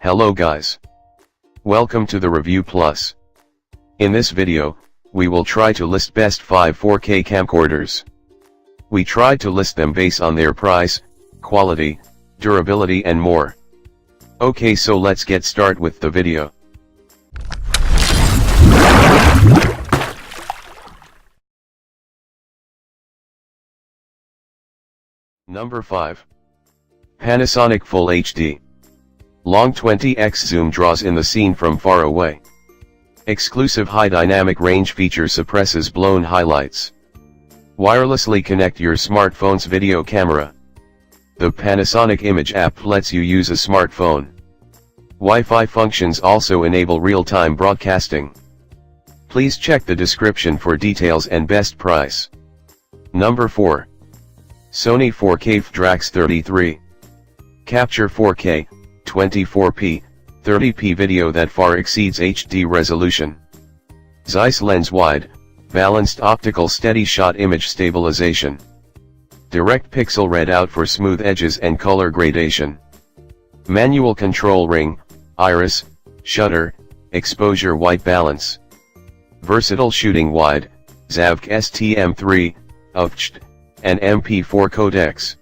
Hello guys. Welcome to the Review Plus. In this video, we will try to list best 5 4K camcorders. We tried to list them based on their price, quality, durability and more. Okay, so let's get started with the video. Number 5. Panasonic Full HD. Long 20x zoom draws in the scene from far away. Exclusive high dynamic range feature suppresses blown highlights. Wirelessly connect your smartphone's video camera. The Panasonic Image app lets you use a smartphone. Wi-Fi functions also enable real-time broadcasting. Please check the description for details and best price. Number 4. Sony 4K Drax 33. Capture 4K, 24p, 30p video that far exceeds HD resolution. Zeiss lens wide, balanced optical steady shot image stabilization. Direct pixel readout for smooth edges and color gradation. Manual control ring, iris, shutter, exposure white balance. Versatile shooting wide, ZAVC STM3, UFCHD, and MP4 codecs.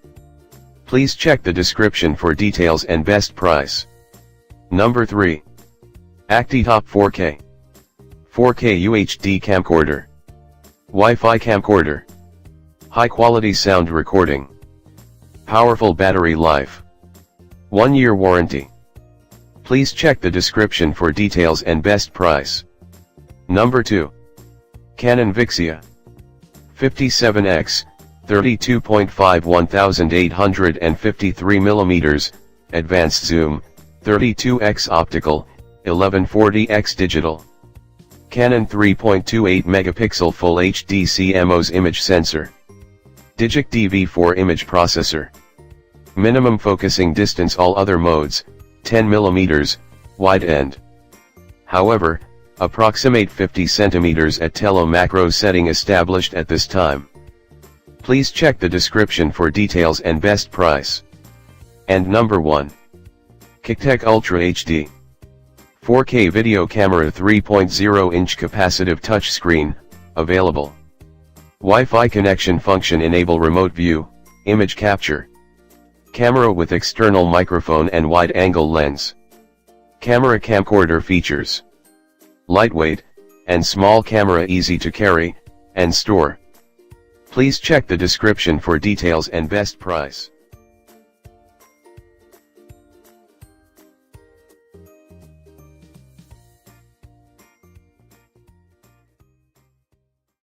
Please check the description for details and best price. Number 3. ActiTop 4K. 4K UHD camcorder. Wi-Fi camcorder. High quality sound recording. Powerful battery life. 1-year warranty. Please check the description for details and best price. Number 2. Canon Vixia. 57x, 32.5 1853mm, advanced zoom, 32x optical, 1140x digital. Canon 3.28 megapixel Full HD CMOS image sensor. Digic DV4 image processor. Minimum focusing distance all other modes, 10mm, wide end. However, approximate 50 cm at tele macro setting established at this time. Please check the description for details and best price. And number 1. Kicktech Ultra HD. 4K video camera 3.0-inch capacitive touchscreen, available. Wi-Fi connection function enable remote view, image capture. Camera with external microphone and wide-angle lens. Camera camcorder features. Lightweight, and small camera easy to carry, and store. Please check the description for details and best price.